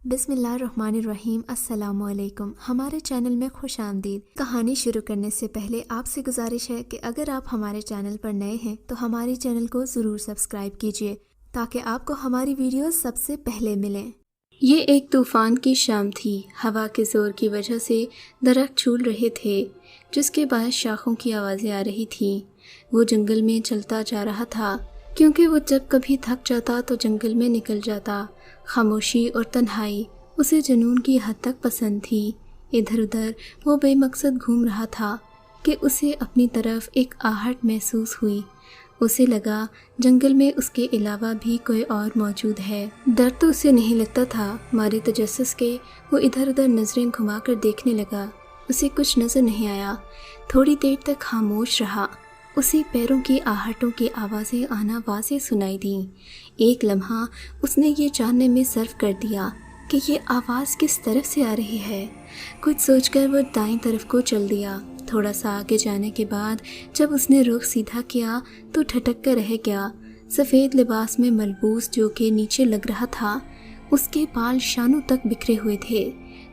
بسم اللہ الرحمن الرحیم۔ السلام علیکم۔ ہمارے چینل میں خوش آمدید۔ کہانی شروع کرنے سے پہلے آپ سے گزارش ہے کہ اگر آپ ہمارے چینل پر نئے ہیں تو ہمارے چینل کو ضرور سبسکرائب کیجیے تاکہ آپ کو ہماری ویڈیوز سب سے پہلے ملیں۔ یہ ایک طوفان کی شام تھی۔ ہوا کے زور کی وجہ سے درخت جھول رہے تھے جس کے باعث شاخوں کی آوازیں آ رہی تھیں۔ وہ جنگل میں چلتا جا رہا تھا کیونکہ وہ جب کبھی تھک جاتا تو جنگل میں نکل جاتا۔ خاموشی اور تنہائی اسے جنون کی حد تک پسند تھی۔ ادھر ادھر وہ بے مقصد گھوم رہا تھا کہ اسے اپنی طرف ایک آہٹ محسوس ہوئی۔ اسے لگا جنگل میں اس کے علاوہ بھی کوئی اور موجود ہے۔ ڈر تو اسے نہیں لگتا تھا، مارے تجسس کے وہ ادھر ادھر نظریں گھما کر دیکھنے لگا۔ اسے کچھ نظر نہیں آیا۔ تھوڑی دیر تک خاموش رہا۔ اسے پیروں کی آہٹوں کی آوازیں آنا واضح سنائی دیں۔ ایک لمحہ اس نے یہ جاننے میں صرف کر دیا کہ یہ آواز کس طرف سے آ رہی ہے۔ کچھ سوچ کر وہ دائیں طرف کو چل دیا۔ تھوڑا سا آگے جانے کے بعد جب اس نے رخ سیدھا کیا تو ٹھٹک کر رہ گیا۔ سفید لباس میں ملبوس جو کہ نیچے لگ رہا تھا، اس کے بال شانوں تک بکھرے ہوئے تھے۔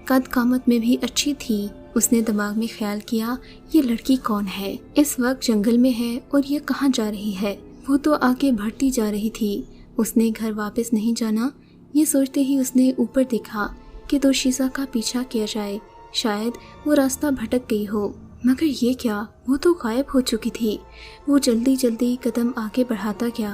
قد قامت میں بھی اچھی تھی۔ اس نے دماغ میں خیال کیا، یہ لڑکی کون ہے؟ اس وقت جنگل میں ہے اور یہ کہاں جا رہی ہے؟ وہ تو آگے بڑھتی جا رہی تھی۔ اس نے گھر واپس نہیں جانا، یہ سوچتے ہی اس نے اوپر دیکھا کہ دوشیزہ کا پیچھا کیا جائے، شاید وہ راستہ بھٹک گئی ہو۔ مگر یہ کیا؟ وہ تو غائب ہو چکی تھی۔ وہ جلدی جلدی قدم آگے بڑھاتا گیا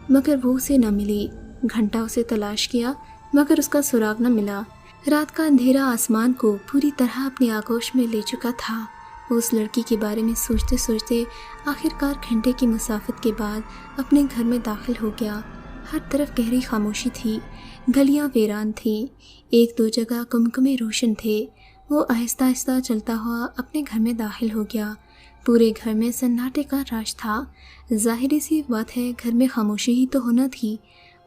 مگر وہ اسے نہ ملی۔ گھنٹہ اسے تلاش کیا مگر اس کا سراغ نہ ملا۔ رات کا اندھیرا آسمان کو پوری طرح اپنی آغوش میں لے چکا تھا۔ وہ اس لڑکی کے بارے میں سوچتے سوچتے آخرکار گھنٹے کی مسافت کے بعد اپنے گھر میں داخل ہو گیا۔ ہر طرف گہری خاموشی تھی، گلیاں ویران تھیں، ایک دو جگہ کمکمے روشن تھے۔ وہ آہستہ آہستہ چلتا ہوا اپنے گھر میں داخل ہو گیا۔ پورے گھر میں سناٹے کا راج تھا۔ ظاہری سی بات ہے، گھر میں خاموشی ہی تو ہونا تھی۔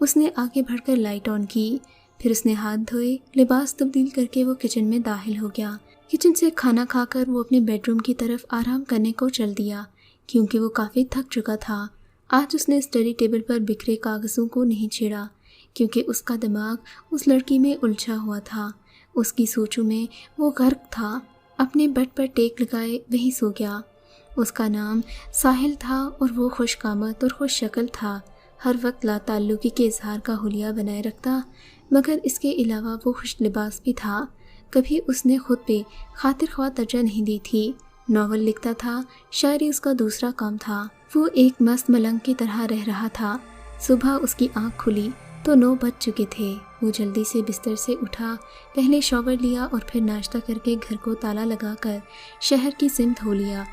اس نے آگے بڑھ کر لائٹ آن کی، پھر اس نے ہاتھ دھوئے، لباس تبدیل کر کے وہ کچن میں داخل ہو گیا۔ کچن سے کھانا کھا کر وہ اپنے بیڈ روم کی طرف آرام کرنے کو چل دیا کیونکہ وہ کافی تھک چکا تھا۔ آج اس نے اسٹڈی ٹیبل پر بکھرے کاغذوں کو نہیں چھیڑا کیونکہ اس کا دماغ اس لڑکی میں الجھا ہوا تھا۔ اس کی سوچوں میں وہ غرق تھا۔ اپنے بیڈ پر ٹیک لگائے وہیں سو گیا۔ اس کا نام ساحل تھا اور وہ خوش قامت اور خوش شکل تھا۔ ہر وقت لا تعلقی کے اظہار کا حلیہ بنائے رکھتا مگر اس کے علاوہ وہ خوش لباس بھی تھا۔ کبھی اس نے خود پہ خاطر خواہ ترجیح نہیں دی تھی۔ ناول لکھتا تھا، شاعری اس کا دوسرا کام تھا۔ وہ ایک مست ملنگ کی طرح رہ رہا تھا۔ صبح اس کی آنکھ کھلی تو 9 بج چکے تھے۔ وہ جلدی سے بستر سے اٹھا، پہلے شاور لیا اور پھر ناشتہ کر کے گھر کو تالا لگا کر شہر کی سمت ہو لیا۔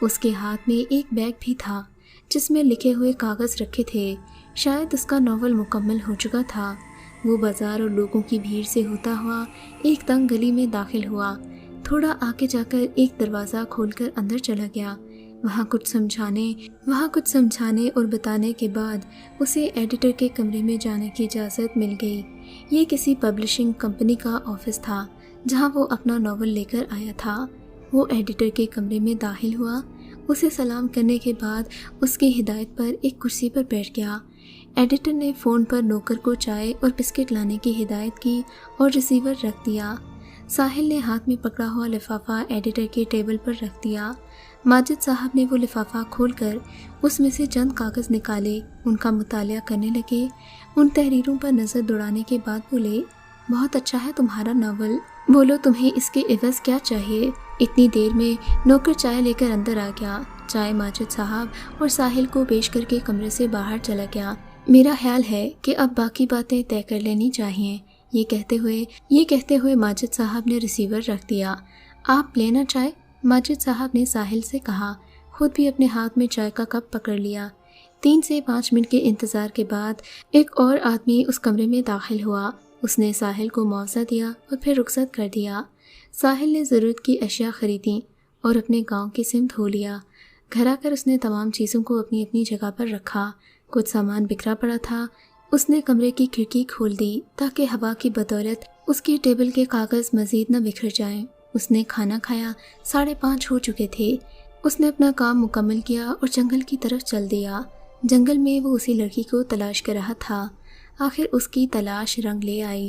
اس کے ہاتھ میں ایک بیگ بھی تھا جس میں لکھے ہوئے کاغذ رکھے تھے۔ شاید اس کا ناول مکمل ہو چکا تھا۔ وہ بازار اور لوگوں کی بھیڑ سے ہوتا ہوا ایک تنگ گلی میں داخل ہوا۔ تھوڑا آگے جا کر ایک دروازہ کھول کر اندر چلا گیا۔ وہاں کچھ سمجھانے اور بتانے کے بعد اسے ایڈیٹر کے کمرے میں جانے کی اجازت مل گئی۔ یہ کسی پبلشنگ کمپنی کا آفس تھا جہاں وہ اپنا ناول لے کر آیا تھا۔ وہ ایڈیٹر کے کمرے میں داخل ہوا۔ اسے سلام کرنے کے بعد اس کی ہدایت پر ایک کرسی پر بیٹھ گیا۔ ایڈیٹر نے فون پر نوکر کو چائے اور بسکٹ لانے کی ہدایت کی اور ریسیور رکھ دیا۔ ساحل نے ہاتھ میں پکڑا ہوا لفافہ ایڈیٹر کے ٹیبل پر رکھ دیا۔ ماجد صاحب نے وہ لفافہ کھول کر اس میں سے چند کاغذ نکالے، ان کا مطالعہ کرنے لگے۔ ان تحریروں پر نظر دوڑانے کے بعد بولے، بہت اچھا ہے تمہارا ناول، بولو تمہیں اس کے عوض کیا چاہیے؟ اتنی دیر میں نوکر چائے لے کر اندر آ گیا۔ چائے ماجد صاحب اور ساحل کو پیش کر کے کمرے سے باہر چلا گیا۔ میرا خیال ہے کہ اب باقی باتیں طے کر لینی چاہیے، یہ کہتے ہوئے ماجد صاحب نے ریسیور رکھ دیا۔ آپ لینا چائے؟ ماجد صاحب نے ساحل سے کہا، خود بھی اپنے ہاتھ میں چائے کا کپ پکڑ لیا۔ 3 سے 5 منٹ کے انتظار کے بعد ایک اور آدمی اس کمرے میں داخل ہوا۔ اس نے ساحل کو معاوضہ دیا اور پھر رخصت کر دیا۔ ساحل نے ضرورت کی اشیاء خریدیں اور اپنے گاؤں کی سمت ہو لیا۔ گھر آ کر اس نے تمام چیزوں کو اپنی اپنی جگہ پر رکھا۔ کچھ سامان بکھرا پڑا تھا۔ اس نے کمرے کی کھڑکی کھول دی تاکہ ہوا کی بدولت اس کے ٹیبل کے کاغذ مزید نہ بکھر جائیں۔ اس نے کھانا کھایا، 5:30 ہو چکے تھے۔ اس نے اپنا کام مکمل کیا اور جنگل کی طرف چل دیا۔ جنگل میں وہ اسی لڑکی کو تلاش کر رہا تھا۔ آخر اس کی تلاش رنگ لے آئی۔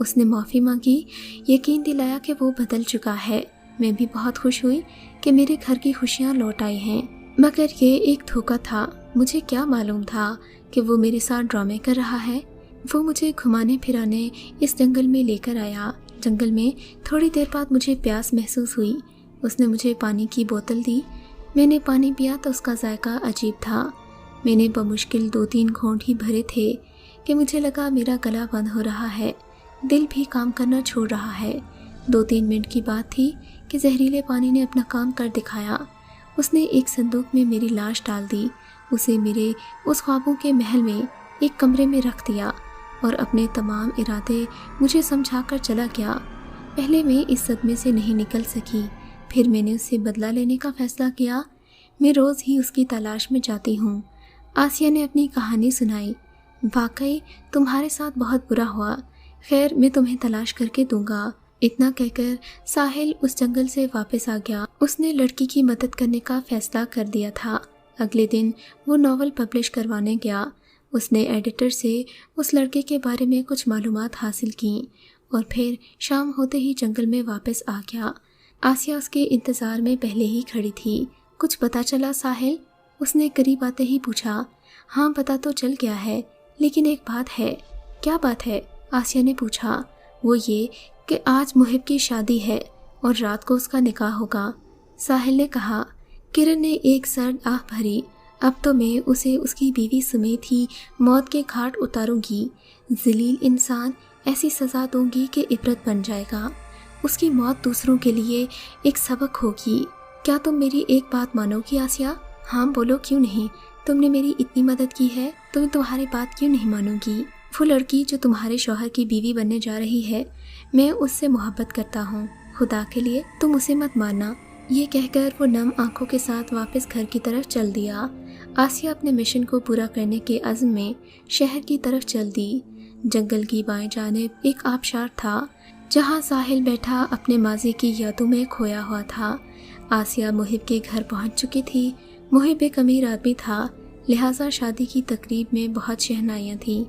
اس نے معافی مانگی، یقین دلایا کہ وہ بدل چکا ہے۔ میں بھی بہت خوش ہوئی کہ میرے گھر کی خوشیاں لوٹ آئی ہیں، مگر یہ ایک دھوکہ تھا۔ مجھے کیا معلوم تھا کہ وہ میرے ساتھ ڈرامے کر رہا ہے۔ وہ مجھے گھمانے پھرانے اس جنگل میں لے کر آیا۔ جنگل میں تھوڑی دیر بعد مجھے پیاس محسوس ہوئی۔ اس نے مجھے پانی کی بوتل دی۔ میں نے پانی پیا تو اس کا ذائقہ عجیب تھا۔ میں نے بمشکل 2-3 گھونٹ ہی بھرے تھے کہ مجھے لگا میرا گلا بند ہو رہا ہے، دل بھی کام کرنا چھوڑ رہا ہے۔ 2-3 منٹ کی بات تھی کہ زہریلے پانی نے اپنا کام کر دکھایا۔ اس نے ایک صندوق میں میری لاش ڈال دی، اسے میرے اس خوابوں کے محل میں ایک کمرے میں رکھ دیا اور اپنے تمام ارادے مجھے سمجھا کر چلا گیا۔ پہلے میں اس صدمے سے نہیں نکل سکی، پھر میں نے اس سے بدلہ لینے کا فیصلہ کیا۔ میں روز ہی اس کی تلاش میں جاتی ہوں۔ آسیہ نے اپنی کہانی سنائی۔ واقعی تمہارے ساتھ بہت برا ہوا، خیر میں تمہیں تلاش کر کے دوں گا۔ اتنا کہہ کر ساحل اس جنگل سے واپس آ گیا۔ اس نے لڑکی کی مدد کرنے کا فیصلہ کر دیا تھا۔ اگلے دن وہ ناول پبلش کروانے گیا۔ اس نے ایڈیٹر سے اس لڑکے کے بارے میں کچھ معلومات حاصل کیں اور پھر شام ہوتے ہی جنگل میں واپس آ گیا۔ آسیہ اس کے انتظار میں پہلے ہی کھڑی تھی۔ کچھ پتہ چلا ساحل؟ اس نے قریب آتے ہی پوچھا۔ ہاں پتہ تو چل گیا ہے، لیکن ایک بات ہے۔ کیا بات ہے؟ آسیہ نے پوچھا۔ وہ یہ کہ آج محب کی شادی ہے اور رات کو اس کا نکاح ہوگا، ساحل نے کہا۔ کرن نے ایک سرد آہ بھری۔ اب تو میں اسے اس کی بیوی سمیت ہی موت کے گھاٹ اتاروں گی، ذلیل انسان، ایسی سزا دوں گی کہ عبرت بن جائے گا۔ اس کی موت دوسروں کے لیے ایک سبق ہوگی۔ کیا تم میری ایک بات مانو گی آسیہ؟ ہاں بولو، کیوں نہیں؟ تم نے میری اتنی مدد کی ہے تو میں تمہاری بات کیوں نہیں مانوں گی؟ وہ لڑکی جو تمہارے شوہر کی بیوی بننے جا رہی ہے، میں اس سے محبت کرتا ہوں، خدا کے لیے تم اسے مت مارنا۔ یہ کہہ کر وہ نم آنکھوں کے ساتھ واپس گھر کی طرف چل دیا۔ آسیہ اپنے مشن کو پورا کرنے کے عزم میں شہر کی طرف چل دی۔ جنگل کی بائیں جانب ایک آبشار تھا جہاں ساحل بیٹھا اپنے ماضی کی یادوں میں کھویا ہوا تھا۔ آسیہ محب کے گھر پہنچ چکی تھی۔ محب ایک امیر آدمی تھا، لہٰذا شادی کی تقریب میں بہت شہنائیاں تھیں،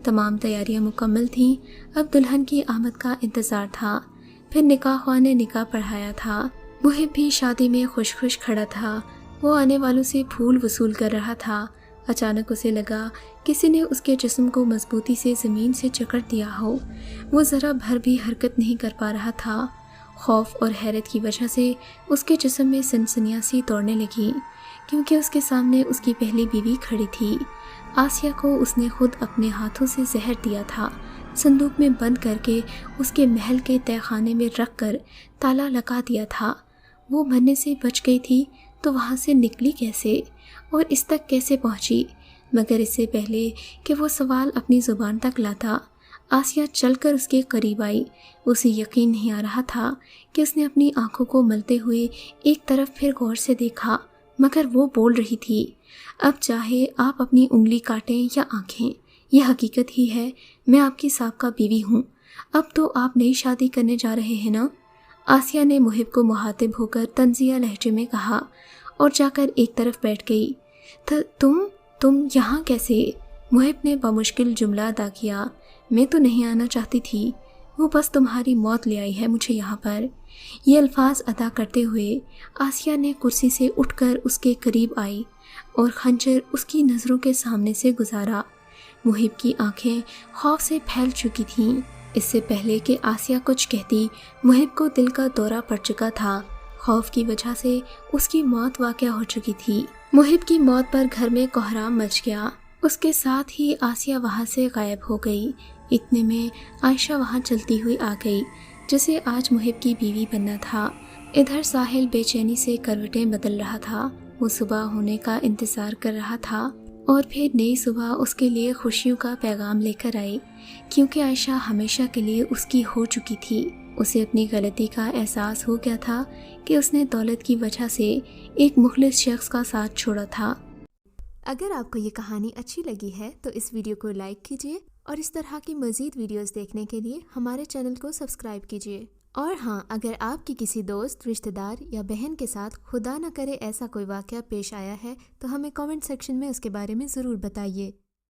تمام تیاریاں مکمل تھیں۔ اب دلہن کی آمد کا انتظار تھا، پھر نکاح خواہ نے نکاح پڑھایا تھا۔ محب بھی شادی میں خوش خوش کھڑا تھا، وہ آنے والوں سے پھول وصول کر رہا تھا۔ اچانک اسے لگا کسی نے اس کے جسم کو مضبوطی سے زمین سے جکڑ دیا ہو۔ وہ ذرا بھر بھی حرکت نہیں کر پا رہا تھا۔ خوف اور حیرت کی وجہ سے اس کے جسم میں سنسنیاں سی دوڑنے لگیں، کیونکہ اس کے سامنے اس کی پہلی بیوی کھڑی تھی۔ آسیہ کو اس نے خود اپنے ہاتھوں سے زہر دیا تھا، صندوق میں بند کر کے اس کے محل کے تہہ خانے میں رکھ کر تالا لگا دیا تھا۔ وہ مرنے سے بچ گئی تھی تو وہاں سے نکلی کیسے اور اس تک کیسے پہنچی؟ مگر اس سے پہلے کہ وہ سوال اپنی زبان تک لاتا، آسیہ چل کر اس کے قریب آئی۔ اسے یقین نہیں آ رہا تھا کہ اس نے اپنی آنکھوں کو ملتے ہوئے ایک طرف پھر غور سے دیکھا، مگر وہ بول رہی تھی۔ اب چاہے آپ اپنی انگلی کاٹیں یا آنکھیں، یہ حقیقت ہی ہے، میں آپ کی سابقہ بیوی ہوں۔ اب تو آپ نئی شادی کرنے جا رہے ہیں نا؟ آسیہ نے محب کو مخاطب ہو کر طنزیہ لہجے میں کہا اور جا کر ایک طرف بیٹھ گئی۔ تم یہاں کیسے؟ محب نے بمشکل جملہ ادا کیا۔ میں تو نہیں آنا چاہتی تھی، وہ بس تمہاری موت لے آئی ہے مجھے یہاں پر۔ یہ الفاظ ادا کرتے ہوئے آسیہ نے کرسی سے اٹھ کر اس کے قریب آئی اور خنجر اس کی نظروں کے سامنے سے گزارا۔ محب کی آنکھیں خوف سے پھیل چکی تھیں۔ اس سے پہلے کہ آسیہ کچھ کہتی، محب کو دل کا دورہ پڑ چکا تھا۔ خوف کی وجہ سے اس کی موت واقع ہو چکی تھی۔ محب کی موت پر گھر میں کوہرام مچ گیا۔ اس کے ساتھ ہی آسیہ وہاں سے غائب ہو گئی۔ اتنے میں عائشہ وہاں چلتی ہوئی آ گئی، جسے آج محب کی بیوی بننا تھا۔ ادھر ساحل بے چینی سے کروٹیں بدل رہا تھا۔ وہ صبح ہونے کا انتظار کر رہا تھا اور پھر نئی صبح اس کے لیے خوشیوں کا پیغام لے کر آئی، کیونکہ عائشہ ہمیشہ کے لیے اس کی ہو چکی تھی۔ اسے اپنی غلطی کا احساس ہو گیا تھا کہ اس نے دولت کی وجہ سے ایک مخلص شخص کا ساتھ چھوڑا تھا۔ اگر آپ کو یہ کہانی اچھی لگی ہے تو اس ویڈیو کو لائک کیجیے اور اس طرح کی مزید ویڈیوز دیکھنے کے لیے ہمارے چینل کو سبسکرائب کیجیے۔ اور ہاں، اگر آپ کی کسی دوست، رشتہ دار یا بہن کے ساتھ خدا نہ کرے ایسا کوئی واقعہ پیش آیا ہے تو ہمیں کامنٹ سیکشن میں اس کے بارے میں ضرور بتائیے۔